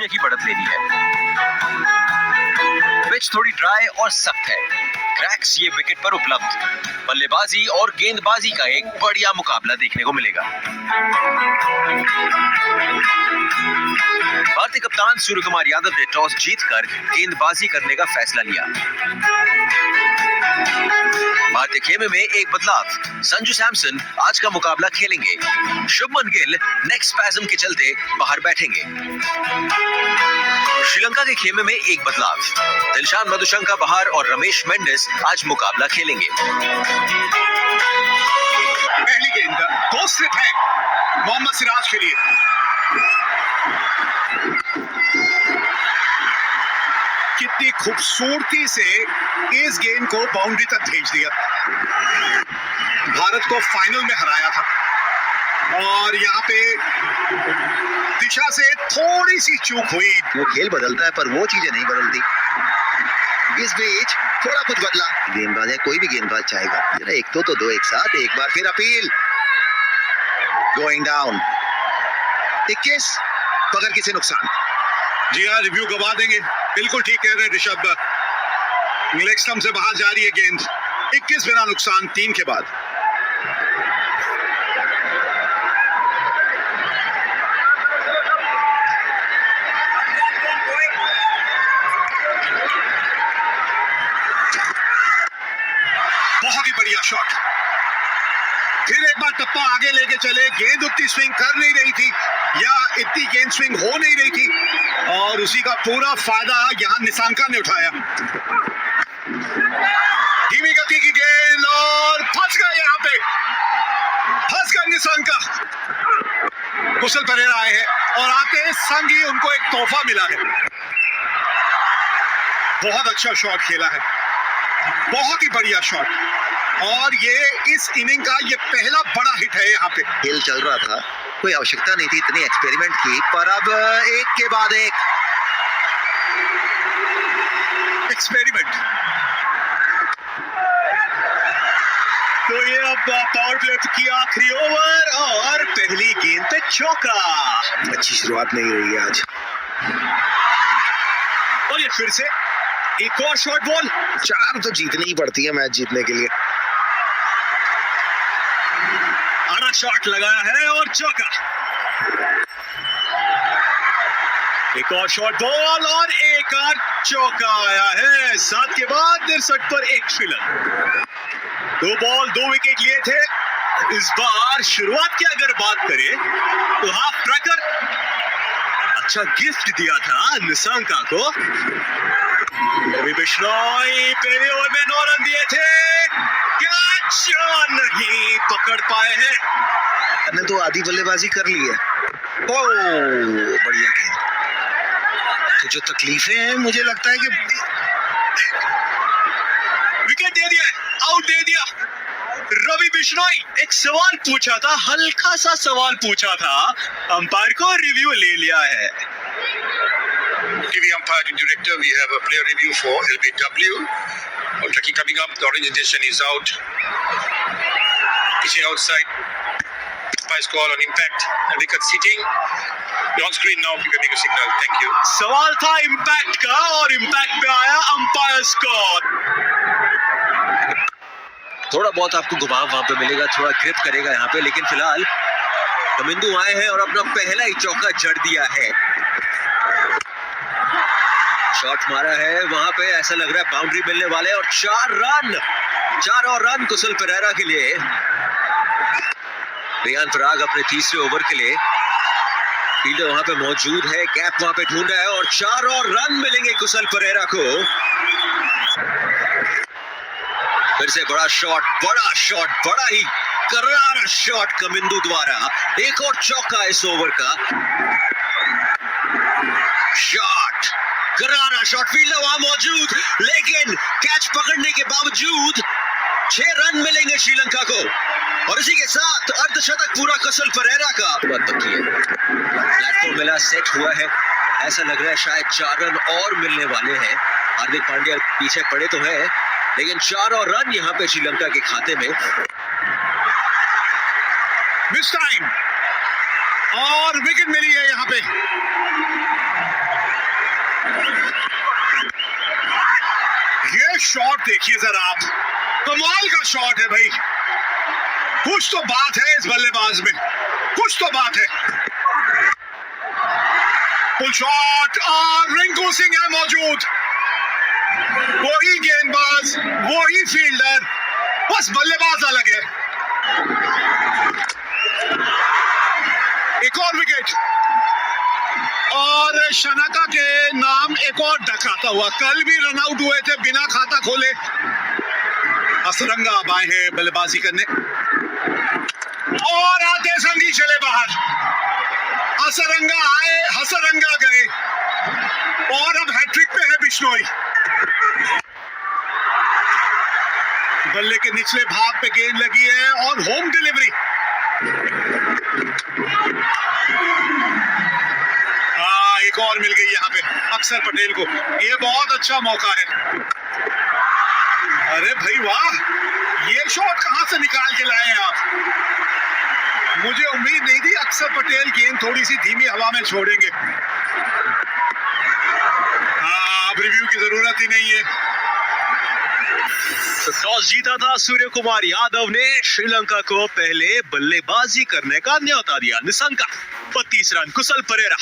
शून्य की बढ़त लेनी है। पिच थोड़ी ड्राई और सख्त है। क्रैक्स ये विकेट पर उपलब्ध। बल्लेबाजी और गेंदबाजी का एक बढ़िया मुकाबला देखने को मिलेगा। भारतीय कप्तान सूर्य कुमार यादव ने टॉस जीतकर गेंदबाजी करने का फैसला लिया। भारतीय खेमे में एक बदलाव, संजू सैमसन आज का मुकाबला खेलेंगे। शुभमन गिल नेक स्पैज्म के चलते बाहर बैठेंगे। श्रीलंका के खेमे में एक बदलाव, दिलशान मधुशंका बाहर और रमेश मेंडिस आज मुकाबला खेलेंगे। पहली गेंद दो स्लिप है मोहम्मद सिराज के लिए। कितनी खूबसूरती से इस गेंद को बाउंड्री तक भेज दिया। भारत को फाइनल में हराया था और यहाँ पे दिशा से थोड़ी सी चूक हुई। वो खेल बदलता है पर वो चीजें नहीं बदलती। इस बीच थोड़ा कुछ बदला। गेंदबाज है, कोई भी गेंदबाज चाहेगा एक तो दो एक साथ। एक बार फिर अपील, गोइंग डाउन। 21 मगर किसी नुकसान। जी हाँ, रिव्यू गवा देंगे। बिल्कुल ठीक कह रहे हैं ऋषभ। लेग स्टंप से बाहर जा रही है गेंद। 21 बिना नुकसान 3 के बाद। बहुत ही बढ़िया शॉट। फिर एक बार टप्पा आगे लेके चले। गेंद उतनी स्विंग कर नहीं रही थी या इतनी गेंद स्विंग हो नहीं रही थी और उसी का पूरा फायदा यहाँ निशांका ने उठाया। धीमी गति की गेंद और फंस गए। यहाँ पे फंस गए निशांका। कुशल परेरा आए हैं और आते संग ही उनको एक तोहफा मिला है। बहुत अच्छा शॉट खेला है, बहुत ही बढ़िया शॉट। और ये इस इनिंग का ये पहला बड़ा हिट है। यहाँ पे खेल चल रहा था, कोई आवश्यकता नहीं थी इतनी एक्सपेरिमेंट की, पर अब एक के बाद एक एक्सपेरिमेंट। तो ये अब पावर प्ले की आखिरी ओवर और पहली गेंद पे चौका। अच्छी शुरुआत नहीं रही है आज। और ये फिर से एक और शॉर्ट बॉल। 4 तो जीतनी ही पड़ती है मैच जीतने के लिए। आड़ा शॉट लगाया है और चौका। एक और शॉर्ट बॉल और एक और चौका आया है। 7 के बाद 63 पर एक फिल्म। 2 बॉल 2 विकेट लिए थे। इस बार शुरुआत की अगर बात करें तो हाफ ट्रैकर अच्छा गिफ्ट दिया था निशांका को। रवि बिश्नोई पहले ओवर में 9 रन दिए थे। कैच नहीं पकड़ पाए हैं। ने तो आधी बल्लेबाजी कर ली है। ओ बढ़िया गेंद। तो जो तकलीफें हैं मुझे लगता है कि विकेट दे दिया, आउट दे दिया। रवि बिश्नोई एक सवाल पूछा था, हल्का सा सवाल पूछा था, अंपायर को रिव्यू ले लिया है। TV umpire and director, we have a player review for LBW. On tracking coming up, the orange injection is out. Pitching outside. Umpire's call on impact. And wicket sitting. You're on screen now. You can make a signal. Thank you. सवाल था impact का और impact पे आया umpire score. थोड़ा बहुत आपको घुमाव वहां पे मिलेगा, थोड़ा ग्रिप करेगा यहाँ पे, लेकिन फिलहाल कमिंदू आए हैं और अपना पहला ही चौका जड़ दिया है। शॉट मारा है वहां पे, ऐसा लग रहा है बाउंड्री मिलने वाले और 4 और रन कुशल परेरा के लिए। रियान पराग अपने तीसरे ओवर के लिए, फील्डर वहां पे मौजूद है, कैप वहां पे ढूंढ रहा है और 4 और रन मिलेंगे कुशल परेरा को। फिर से बड़ा शॉट, बड़ा ही करारा शॉट कमिंदू द्वारा। एक और चौका इस ओवर का। शॉट, करारा शॉट, फील्डर वहां मौजूद, लेकिन कैच पकड़ने के बावजूद 6 रन मिलेंगे श्रीलंका को और इसी के साथ अर्धशतक पूरा कुशल परेरा का। प्लेटफॉर्म मिला, सेट हुआ है, ऐसा लग रहा है शायद 4 रन और मिलने वाले हैं। हार्दिक पांड्या पीछे पड़े तो है, लेकिन 4 और रन यहाँ पे श्रीलंका के खाते में। मिस टाइम और विकेट मिली है यहाँ पे। शॉट देखिए जरा आप, कमाल का शॉट है भाई। कुछ तो बात है इस बल्लेबाज में, कुछ तो बात है। पुल शॉट और रिंकू सिंह है मौजूद, वही गेंदबाज, वही फील्डर, बस बल्लेबाज अलग है। एक और विकेट और शनाका के नाम एक और डक आता हुआ। कल भी रन आउट हुए थे बिना खाता खोले। हसरंगा अब आए हैं बल्लेबाजी करने और आते संगी चले बाहर। हसरंगा आए, हसरंगा गए और अब हैट्रिक पे है बिश्नोई। बल्ले के निचले भाग पे गेंद लगी है और होम डिलीवरी। एक और मिल गई यहाँ पे अक्षर पटेल को, ये बहुत अच्छा मौका है। अरे भाई वाह, ये शॉट कहां से निकाल के लाए आप? मुझे उम्मीद नहीं थी अक्षर पटेल गेंद थोड़ी सी धीमी हवा में छोड़ेंगे। अब रिव्यू की जरूरत ही नहीं है। टॉस जीता था सूर्य कुमार यादव ने, श्रीलंका को पहले बल्लेबाजी करने का न्योता दिया। निशंका 32 रन, कुशल परेरा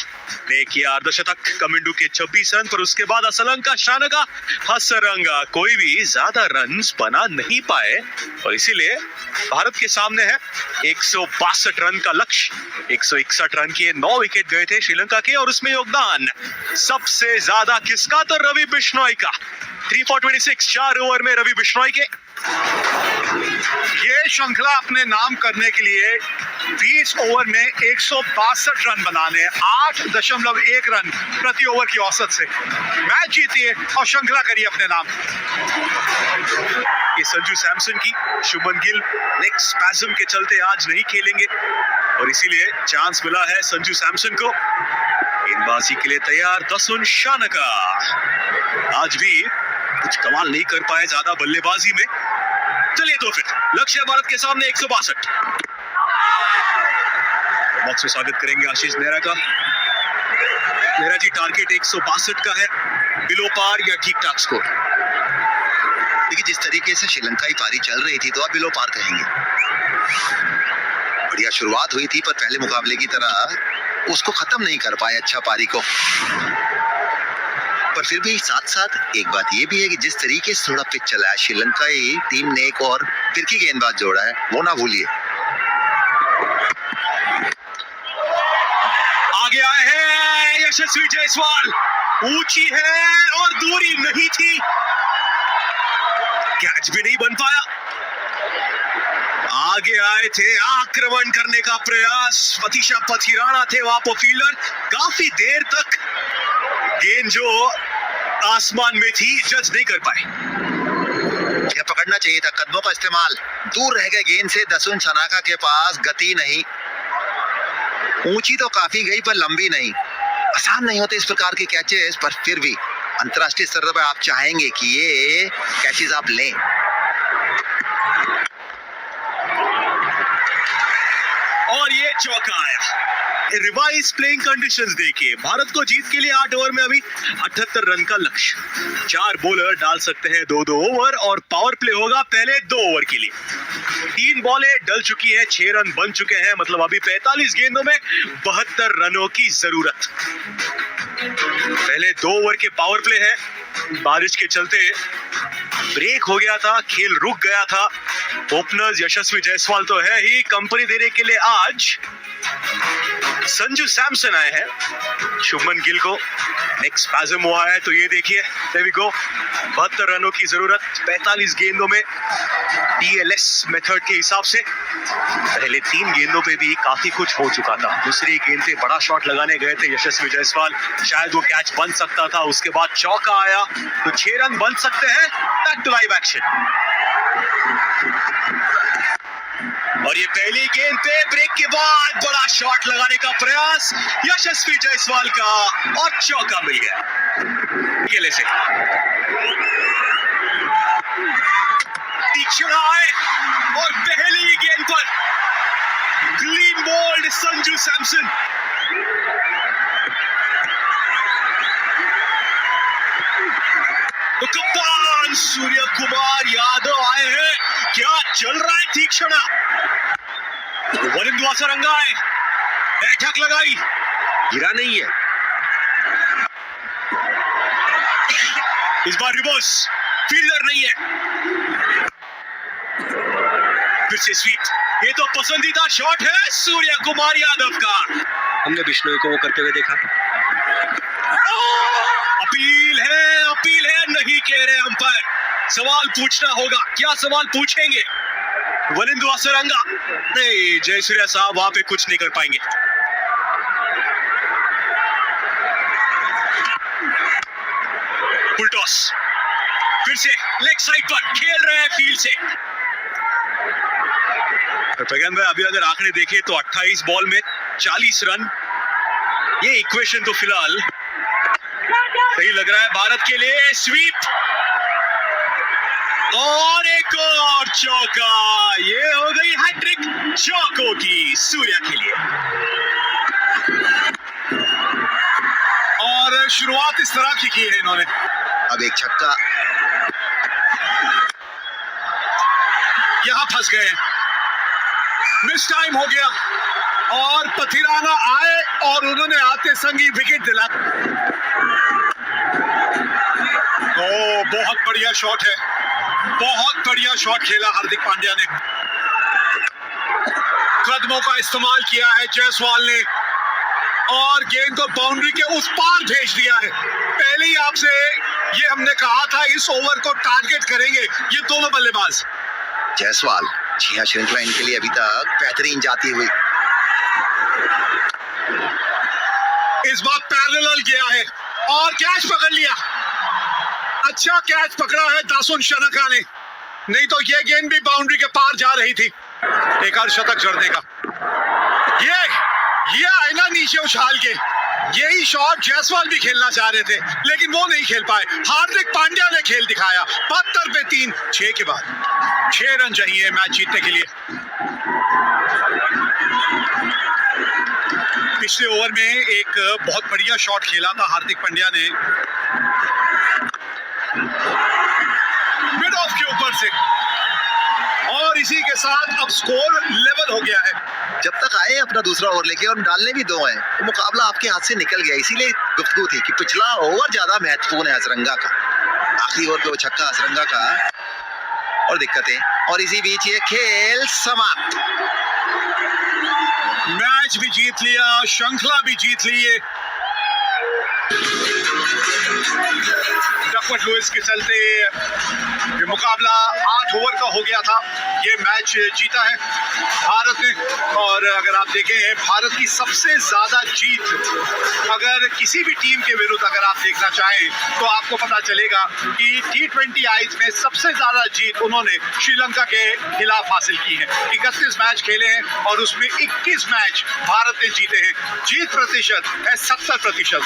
ने किया अर्धशतक, कमिंडू के 26 रन, पर उसके बाद असलंका, शानका, हसरंगा कोई भी ज्यादा रन बना नहीं पाए और इसीलिए भारत के सामने है 162 रन का लक्ष्य। 161 रन किए, 9 विकेट गए थे श्रीलंका के और उसमें योगदान सबसे ज्यादा किसका? तो रवि बिश्नोई का। 3 for 26, 4 ओवर में रवि बिश्नोई के। ये श्रृंखला अपने नाम करने के लिए 20 ओवर में 162 रन बनाने, 8.1 रन प्रति ओवर की औसत से मैच जीतिए और श्रृंखला करिए अपने नाम। ये संजू सैमसन की, शुभमन गिल नेक स्पैज्म के चलते आज नहीं खेलेंगे और इसीलिए चांस मिला है संजू सैमसन को। गेंदबाजी के लिए तैयार दसुन शानका, आज भी कुछ कमाल नहीं कर पाए ज्यादा बल्लेबाजी में। चलिए तो फिर लक्ष्य भारत के सामने 162। बॉक्स में स्वागत करेंगे आशीष नेहरा का। नेहरा जी, टारगेट 162 का है, बिलो पार या ठीक ठाक स्कोर? देखिए, जिस तरीके से श्रीलंका की पारी चल रही थी तो आप बिलो पार कहेंगे। बढ़िया शुरुआत हुई थी पर पहले मुकाबले की तरह उसको खत्म नहीं कर पाए अच्छा पारी को। पर फिर भी साथ साथ एक बात ये भी है कि जिस तरीके से थोड़ा पिच चला है श्रीलंका की टीम ने, एक और फिरकी गेंदबाज जोड़ा है, वो ना भूलिए। आगे आए हैं यशस्वी जायसवाल, ऊंची है और दूरी नहीं थी, कैच भी नहीं बन पाया। आगे आए थे, आक्रमण करने का प्रयास, पतिशा पथिराणा थे वहां पर फील्डर, काफी देर तक गेंद जो आसमान में थी जज नहीं कर पाए। यह पकड़ना चाहिए था, कदमों का इस्तेमाल, दूर रह गए गेंद से। दसुन शनाका के पास गति नहीं, ऊंची तो काफी गई पर लंबी नहीं। आसान नहीं होते इस प्रकार के कैचेस, पर फिर भी अंतरराष्ट्रीय स्तर पर आप चाहेंगे कि ये कैचेस आप लें। और ये चौका आया। रिवाइज प्लेइंग कंडीशंस देखिए, भारत को जीत के लिए 8 ओवर में अभी 78 रन का लक्ष्य। 4 बॉलर डाल सकते हैं 2-2 ओवर और पावर प्ले होगा पहले 2 ओवर के लिए। 3 बॉलें डल चुकी है, 6 रन बन चुके हैं, मतलब अभी 45 गेंदों में 72 रनों की जरूरत। पहले 2 ओवर के पावर प्ले है, बारिश के चलते ब्रेक हो गया था, खेल रुक गया था। ओपनर्स यशस्वी जायसवाल तो है ही, कंपनी देने के लिए आज संजू सैमसन आए हैं। शुभमन गिल को नेक्स्ट स्पैज्म हुआ है, तो ये देखिए, देयर वी गो, 72 रनों की जरूरत 45 गेंदों में TLS मेथड के हिसाब से। पहले 3 गेंदों पे भी काफी कुछ हो चुका था। दूसरी गेंद पे बड़ा शॉट लगाने गए थे यशस्वी जायसवाल, शायद वो कैच बन सकता था, उसके बाद चौका आया, तो 6 रन बन सकते हैं। Back to live action. और ये पहली गेंद पे ब्रेक के बाद बड़ा शॉट लगाने का प्रयास यशस्वी जायसवाल का और चौका मिल गया। खेले से तीक्ष्ण आए और पहली गेंद पर क्लीन बोल्ड संजू सैमसन। तो कप्तान बल्लेबाज सूर्य कुमार यादव आए हैं। क्या चल रहा है तीक्ष्ण। वरिंदु असरंगा है, बैठक लगाई, गिरा नहीं है। इस बार रिवर्स, फील्डर नहीं है। फिर से स्वीप, ये तो पसंदीदा शॉट है सूर्य कुमार यादव का। हमने बिश्नोई को वो करते हुए देखा। अपील है, नहीं कह रहे अंपायर। सवाल पूछना होगा, क्या सवाल पूछेंगे? वलिंदु असरंगा नहीं, जयसूर्या साहब वहां पे कुछ नहीं कर पाएंगे। फुल टॉस, फिर से लेग साइड पर खेल रहे हैं फील्ड से। प्रज्ञान भाई, अभी अगर आंकड़े देखें तो 28 बॉल में 40 रन। ये इक्वेशन तो फिलहाल सही लग रहा है भारत के लिए। स्वीप और एक और चौका, ये हो गई हैट्रिक चौकों की सूर्या के लिए। और शुरुआत इस तरह की है इन्होंने। अब एक छक्का, यहां फंस गए, मिस टाइम हो गया और पथिराना आए और उन्होंने आते संग ही विकेट दिला। ओ, बहुत बढ़िया शॉट है, बहुत बढ़िया शॉट खेला हार्दिक पांड्या ने। कदमों का इस्तेमाल किया है जायसवाल ने और गेंद को बाउंड्री के उस पार भेज दिया है। पहले ही आपसे ये हमने कहा था, इस ओवर को टारगेट करेंगे ये दोनों बल्लेबाज। जायसवाल, जी हाँ, श्रृंखला इनके लिए अभी तक बेहतरीन जाती हुई। इस बार पैरेलल गया है और कैच पकड़ लिया। अच्छा कैच पकड़ा है दासुन शनका ने, नहीं तो ये गेंद भी बाउंड्री के पार जा रही थी। एक अर्धशतक जड़ने का ये आए ना नीचे उछाल के, यही शॉट जायसवाल भी खेलना चाह रहे थे लेकिन वो नहीं खेल पाए। हार्दिक पांड्या ने खेल दिखाया। 72 पे 3, 6 के बाद 6 रन चाहिए मैच जीतने के लिए। पिछले ओवर में एक बहुत बढ़िया शॉट खेला था हार्दिक पांड्या ने मिड ऑफ के ऊपर से, और इसी के साथ अब स्कोर लेवल हो गया है। जब तक आए अपना दूसरा ओवर लेके और डालने भी 2 हैं, तो मुकाबला आपके हाथ से निकल गया। इसीलिए गुफ्तगू थी कि पिछला ओवर ज्यादा महत्वपूर्ण है असरंगा का। आखिरी ओवर पे वो छक्का असरंगा का और दिक्कतें, और इसी बीच ये खेल समाप्त। मैच भी जीत लिया, श्रृंखला भी जीत ली। डकवर्थ लुइस के चलते ये मुकाबला 8 ओवर का हो गया था। ये मैच जीता है भारत ने। और अगर आप देखें भारत की सबसे ज्यादा जीत अगर किसी भी टीम के विरुद्ध अगर आप देखना चाहें तो आपको पता चलेगा कि T20 आईज में सबसे ज्यादा जीत उन्होंने श्रीलंका के खिलाफ हासिल की है। 31 मैच खेले हैं और उसमें 21 मैच भारत ने जीते हैं। जीत प्रतिशत है 70%।